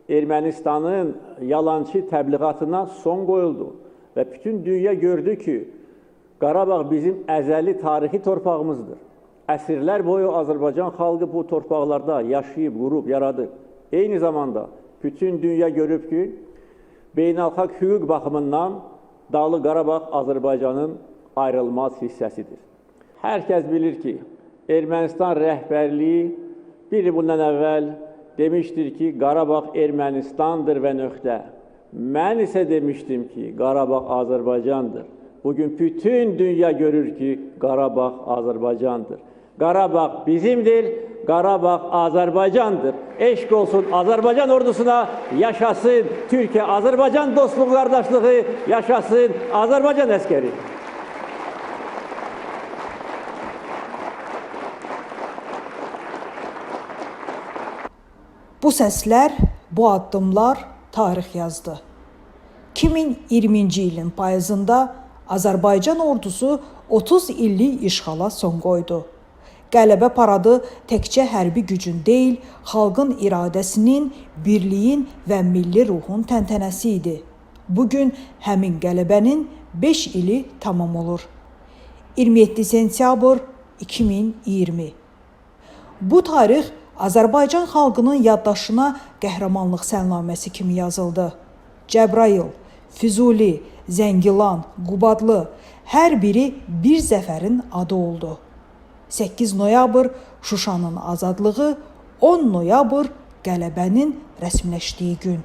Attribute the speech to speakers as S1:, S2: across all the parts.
S1: Ermənistanın yalançı təbliğatına son qoyuldu və bütün dünya gördü ki, Qarabağ bizim əzəli tarixi torpağımızdır. Əsrlər boyu Azərbaycan xalqı bu torpaqlarda yaşayıb, qurub, yaradıb. Eyni zamanda bütün dünya görüb ki, beynəlxalq hüquq baxımından Dağlıq Qarabağ Azərbaycanın ayrılmaz hissəsidir. Hər kəs bilir ki, Ermənistan rəhbərliyi bir il bundan əvvəl demişdir ki, Qarabağ Ermənistandır və nöqtə. Mən isə demişdim ki, Qarabağ Azərbaycandır. Bugün bütün dünya görür ki, Qarabağ Azərbaycandır. Qarabağ bizimdir, Qarabağ Azərbaycandır. Eşq olsun Azərbaycan ordusuna, yaşasın Türkiyə-Azərbaycan dostluq qardaşlığı, yaşasın Azərbaycan əskəri.
S2: Bu səslər, bu addımlar tarix yazdı. 2020-ci ilin payızında Azərbaycan ordusu 30 illik işğala son qoydu. Qələbə paradı təkcə hərbi gücün deyil, xalqın iradəsinin, birliyin və milli ruhun təntənəsi idi. Bugün həmin qələbənin 5 ili tamam olur. 27 sentyabr 2020. Bu tarix Azərbaycan xalqının yaddaşına qəhrəmanlıq səlnaməsi kimi yazıldı. Cəbrayıl, Füzuli, Zəngilan, Qubadlı hər biri bir zəfərin adı oldu. 8 noyabr Şuşanın azadlığı, 10 noyabr qələbənin rəsmiləşdiyi gün.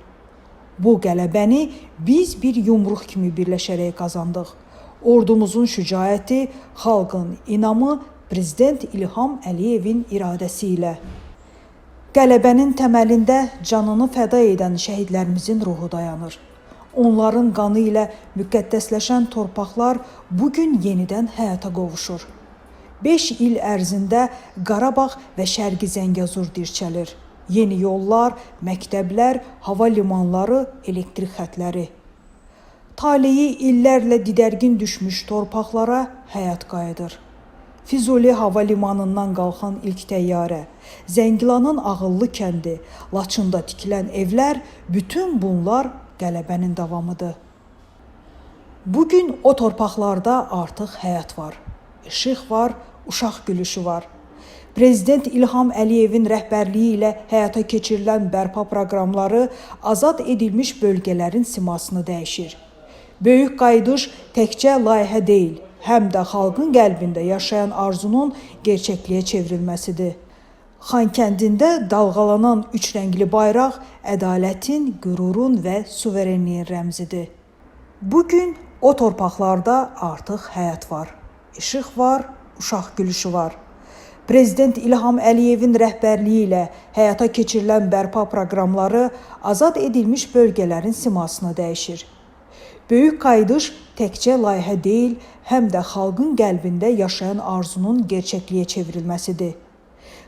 S2: Bu qələbəni biz bir yumruq kimi birləşərək qazandıq. Ordumuzun şücaəti, xalqın inamı Prezident İlham Əliyevin iradəsi ilə. Qələbənin təməlində canını fəda edən şəhidlərimizin ruhu dayanır. Onların qanı ilə müqəddəsləşən torpaqlar bugün yenidən həyata qovuşur. 5 il ərzində Qarabağ və Şərqi Zəngəzur dirçəlir. Yeni yollar, məktəblər, hava limanları, elektrik xətləri. Taleyi illərlə didərgin düşmüş torpaqlara həyat qayıdır. Füzuli hava limanından qalxan ilk təyyarə, Zəngilanın ağıllı kəndi, Laçında tikilən evlər, bütün bunlar qələbənin davamıdır. Bugün o torpaqlarda artıq həyat var, işıq var, uşaq gülüşü var. Prezident İlham Əliyevin rəhbərliyi ilə həyata keçirilən bərpa proqramları azad edilmiş bölgələrin simasını dəyişir. Böyük qayıdış təkcə layihə deyil, həm də xalqın qəlbində yaşayan arzunun gerçəkliyə çevrilməsidir. Xankəndində dalğalanan üç rəngli bayraq ədalətin, qürurun və suverenliyin rəmzidir. Bugün o torpaqlarda artıq həyat var, işıq var, uşaq gülüşü var. Prezident İlham Əliyevin rəhbərliyi ilə həyata keçirilən bərpa proqramları azad edilmiş bölgələrin simasını dəyişir. Böyük qayıdış təkcə layihə deyil, həm də xalqın qəlbində yaşayan arzunun gerçəkliyə çevrilməsidir.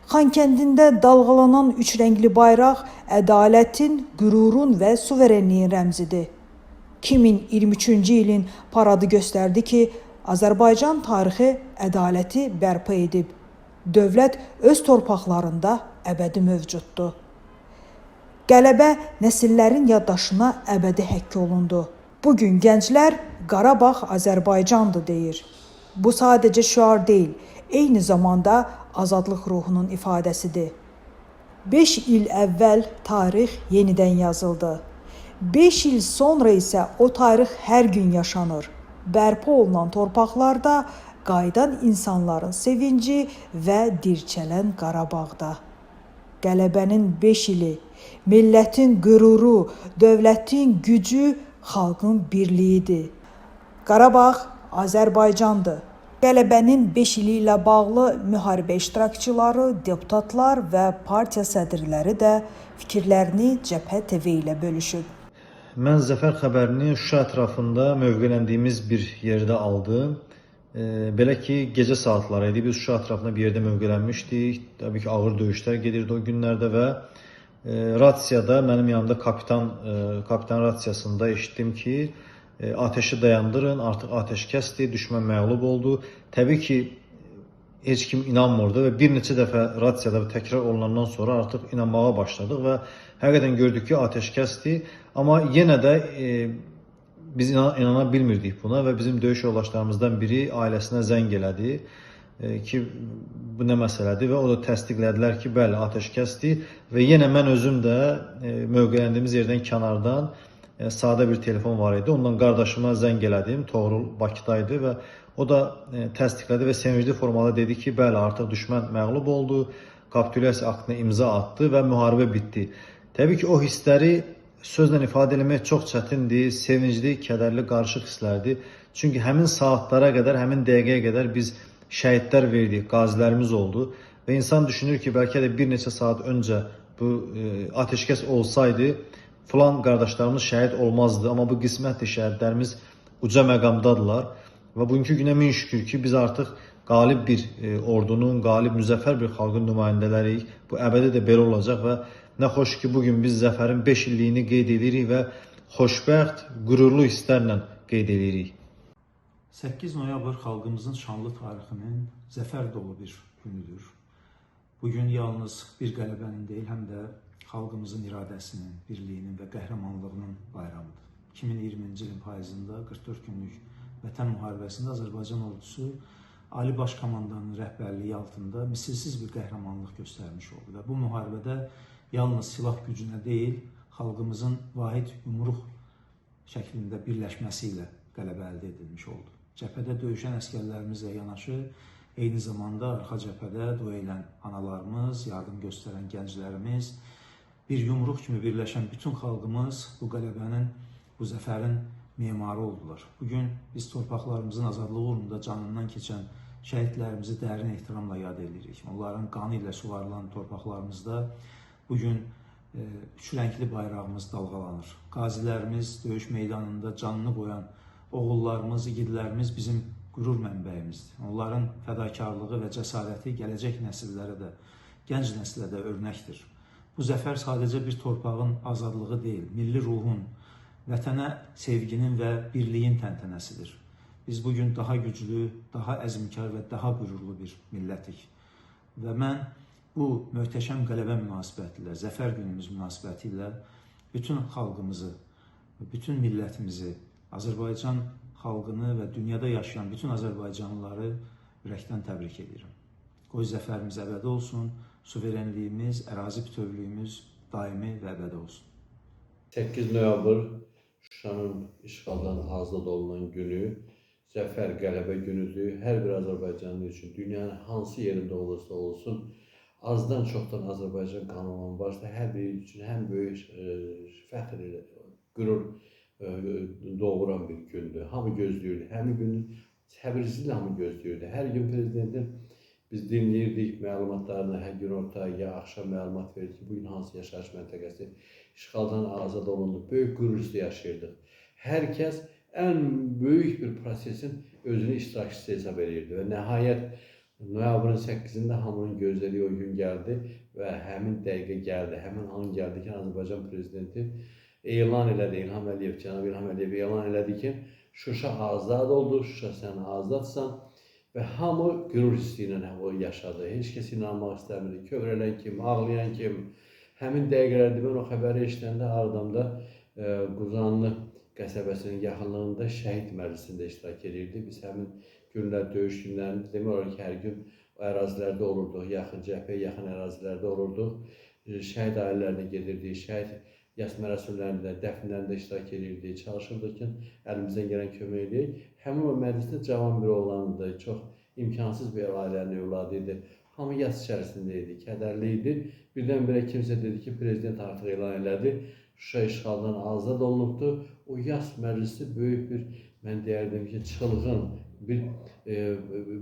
S2: Xankəndində dalğalanan üç rəngli bayraq ədalətin, qürurun və suverenliyin rəmzidir. 2023-cü ilin paradı göstərdi ki, Azərbaycan tarixi ədaləti bərpa edib. Dövlət öz torpaqlarında əbədi mövcuddur. Qələbə nəsillərin yaddaşına əbədi həkk olundu. Bugün gənclər Qarabağ Azərbaycandır deyir. Bu sadəcə şüar deyil, eyni zamanda azadlıq ruhunun ifadəsidir. 5 il əvvəl tarix yenidən yazıldı. 5 il sonra isə o tarix hər gün yaşanır. Bərpa olunan torpaqlarda qayıdan insanların sevinci və dirçələn Qarabağda. Qələbənin 5 ili, millətin qüruru, dövlətin gücü, xalqın birliyidir. Qarabağ Azərbaycandır. Qələbənin 5 ili ilə bağlı müharibə iştirakçıları, deputatlar və partiya sədrləri də fikirlərini Cəbhə TV ilə bölüşüb.
S3: Mən zəfər xəbərini Şuşa ətrafında mövqələndiyimiz bir yerdə aldım. Belə ki, gecə saatları idi. Biz Şuşa ətrafında bir yerdə mövqələnmişdik. Təbii ki, ağır döyüşlər gedirdi o günlərdə və ratsiyada mənim yanımda kapitan ratsiyasında eşitdim ki, ateşi dayandırın, artıq ateş kəsdi, düşmən məğlub oldu. Təbii ki, heç kim inanmırdı və bir neçə dəfə ratsiyada təkrar olunandan sonra artıq inanmağa başladıq və həqiqətən gördük ki, atəşkəsdir. Amma yenə də biz inana bilmirdik buna və bizim döyüş yoldaşlarımızdan biri ailəsinə zəng elədi ki, bu nə məsələdir və o da təsdiqlədilər ki, bəli, atəşkəsdir və yenə mən özüm də mövqeləndiyimiz yerdən kənardan sadə bir telefon var idi. Ondan qardaşıma zəng elədim. Toğrul Bakıdaydı və o da təsdiqlədi və sevincli formada dedi ki, bəli, artıq düşmən məğlub oldu, kapitulyasiya aktına imza atdı və müharibə bitdi. Təbii ki, o hissləri sözlə ifadə etmək çox çətindir, sevincli, kədərli, qarışıq hisslərdir. Çünki həmin saatlara qədər, həmin dəqiqəyə qədər biz şəhidlər verdik, qazilərimiz oldu və insan düşünür ki, bəlkə də bir neçə saat öncə bu atəşkəs olsaydı, filan qardaşlarımız şəhid olmazdı. Amma bu qismətdir, şəhidlərimiz uca məqamdadırlar və bugünkü günə min şükür ki, biz artıq qalib bir ordunun, qalib, müzəffər bir xalqın nümayəndələriyik. Bu əbədi də belə olacaq və nə xoş ki, bugün biz zəfərin 5 illiyini qeyd edirik və xoşbəxt, qürurlu hisslərlə qeyd edirik.
S4: 8 noyabr xalqımızın şanlı tarixinin zəfər dolu bir günüdür. Bugün yalnız bir qələbənin deyil, həm də xalqımızın iradəsinin, birliyinin və qəhrəmanlığının bayramıdır. 2020-ci ilin payızında 44 günlük Vətən müharibəsində Azərbaycan ordusu Ali Baş Komandanın rəhbərliyi altında misilsiz bir qəhrəmanlıq göstərmiş oldu və bu müharibədə yalnız silah gücünə deyil, xalqımızın vahid yumruq şəklində birləşməsi ilə qələbə əldə edilmiş oldu. Cəbhədə döyüşən əsgərlərimizlə yanaşı, eyni zamanda arxa cəbhədə döyülən analarımız, yardım göstərən gənclərimiz, bir yumruq kimi birləşən bütün xalqımız bu qələbənin, bu zəfərin memarı oldular. Bugün biz torpaqlarımızın azadlığı uğrunda canından keçən şəhidlərimizi dərin ehtiramla yad edirik. Onların qanı ilə suvarılan torpaqlarımızda bugün üç rəngli bayrağımız dalğalanır. Qazilərimiz döyüş meydanında canını qoyan oğullarımız, igidlərimiz bizim qürur mənbəyimizdir. Onların fədakarlığı və cəsarəti gələcək nəsillərə də, gənc nəslə də örnəkdir. Bu zəfər sadəcə bir torpağın azadlığı deyil, milli ruhun, vətənə sevginin və birliyin təntənəsidir. Biz bugün daha güclü, daha əzmkar və daha qürurlu bir millətik. Və mən bu möhtəşəm qələbə münasibətilə, zəfər günümüz münasibətilə bütün xalqımızı, bütün millətimizi, Azərbaycan xalqını və dünyada yaşayan bütün Azərbaycanlıları ürəkdən təbrik edirəm. Qoy zəfərimiz əbədi olsun, suverenliyimiz, ərazi bütövlüyümüz daimi və əbədi olsun.
S5: 8 noyabr Şuşanın işğaldan azad olunan günü, zəfər qələbə günüdür. Hər bir Azərbaycanlı üçün dünyanın hansı yerində olursa olsun, azdan çoxdan Azərbaycan qanı olan varsa, hər biri üçün həm böyük fəxr, qürur doğuran bir gündür. Hamı gözləyirdi. Həmin günün səbirsizliklə hamı gözləyirdi. Hər gün prezidentin biz dinləyirdik məlumatlarını, hər gün ortaya ya axşam məlumat verir ki, bugün hansı yaşayış məntəqəsi işğaldan azad olundu. Böyük qürur hissi yaşayırdıq. Hər kəs ən böyük bir prosesin özünü iştirakçısı hesab edirdi və nəhayət noyabrın 8-də hamının gözlədiyi o gün gəldi və həmin dəqiqə gəldi. Həmin an gəldi ki, Azərbaycan prezidenti elan elədi, İlham Əliyev, cənab İlham Əliyev elan elədi ki, Şuşa azad oldu, Şuşa sən azadsan və hamı qürur hissi ilə o yaşadı. Heç kəs inanmaq istəmirdi. Kövrələn kim, ağlayan kim. Həmin dəqiqələrdə mən o xəbəri eşidəndə Ağdamda Quzanlı qəsəbəsinin yaxınlığında şəhid məclisində iştirak edirdi. Biz həmin günlər, döyüş günlərində demək olar ki, hər gün o ərazilərdə olurduq, yaxın cəbhəyə yaxın ərazilərdə olurduq. Şəhid ailələrinə gedirdik, şəhid yas mərasimlərində, dəfnlərində iştirak edirdik, çalışırdıq ki, əlimizdən gələn kömək edək. Həmin o məclisdə cavan bir oğlandı, çox imkansız bir ailənin övladı idi. Hamı yas içərisində idi, kədərli idi. Birdən-birə kimsə dedi ki, prezident artıq elan elədi, Şuşa işğaldan azad olunubdur. O yas məclisi böyük bir, mən deyərdim ki, çılğın bir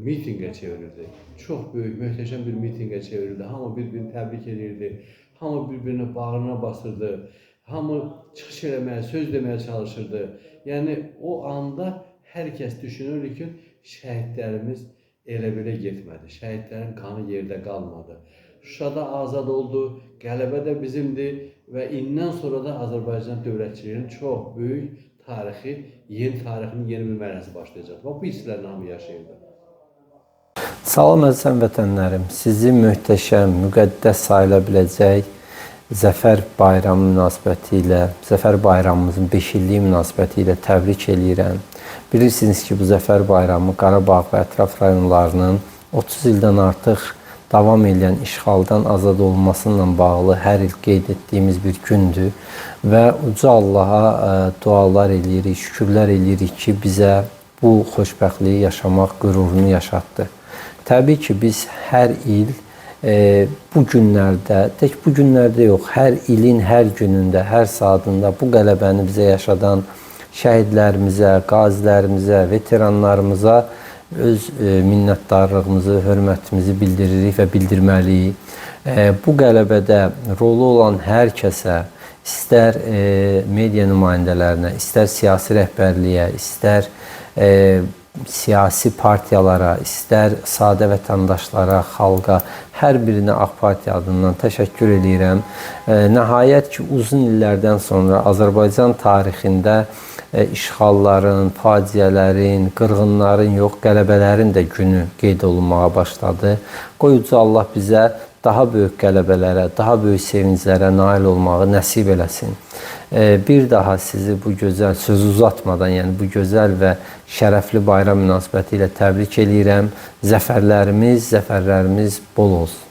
S5: mitingə çevrildi. Çox böyük, möhtəşəm bir mitingə çevrildi. Hamı bir-birini təbrik edirdi. Hamı bir-birini bağrına basırdı. Hamı çıxış eləməyə, söz deməyə çalışırdı. Yəni, o anda hər kəs düşünürdü ki, şəhidlərimiz elə belə getmədi. Şəhidlərin qanı yerdə qalmadı. Şuşada azad oldu, qələbə də bizimdir və indən sonra da Azərbaycan dövlətçiliyinin çox böyük tarixi, yeni tarixinin yeni bir mərhələsi başlayacaq. Bu hisslərlə hamı yaşayırdı.
S6: Salam əziz həmvətənlərim, sizi möhtəşəm, müqəddəs sayıla biləcək Zəfər bayramı münasibəti ilə, Zəfər bayramımızın 5 illiyi münasibəti ilə təbrik eləyirəm. Bilirsiniz ki, bu Zəfər bayramı Qarabağ və ətraf rayonlarının 30 ildən artıq davam edən işğaldan azad olmasıyla bağlı hər il qeyd etdiyimiz bir gündür və Uca Allaha dualar eləyirik, şükürlər eləyirik ki, bizə bu xoşbəxtliyi yaşamaq qürurunu yaşatdı. Təbii ki, biz hər il bu günlərdə, tək bu günlərdə yox, hər ilin hər günündə, hər saatında bu qələbəni bizə yaşadan şəhidlərimizə, qazilərimizə, veteranlarımıza öz minnətdarlığımızı, hörmətimizi bildiririk və bildirməliyik. Bu qələbədə rolu olan hər kəsə, istər media nümayəndələrinə, istər siyasi rəhbərliyə, istər siyasi partiyalara, istər sadə vətəndaşlara, xalqa, hər birinə AK Partiya adından təşəkkür edirəm. Nəhayət ki, uzun illərdən sonra Azərbaycan tarixində işğalların, faciələrin, qırğınların yox, qələbələrin də günü qeyd olunmağa başladı. Qoy Uca Allah bizə daha böyük qələbələrə, daha böyük sevinclərə nail olmağı nəsib eləsin. Bir daha sizi bu gözəl, söz uzatmadan, yəni bu gözəl və şərəfli bayram münasibəti ilə təbrik eləyirəm. Zəfərlərimiz bol olsun.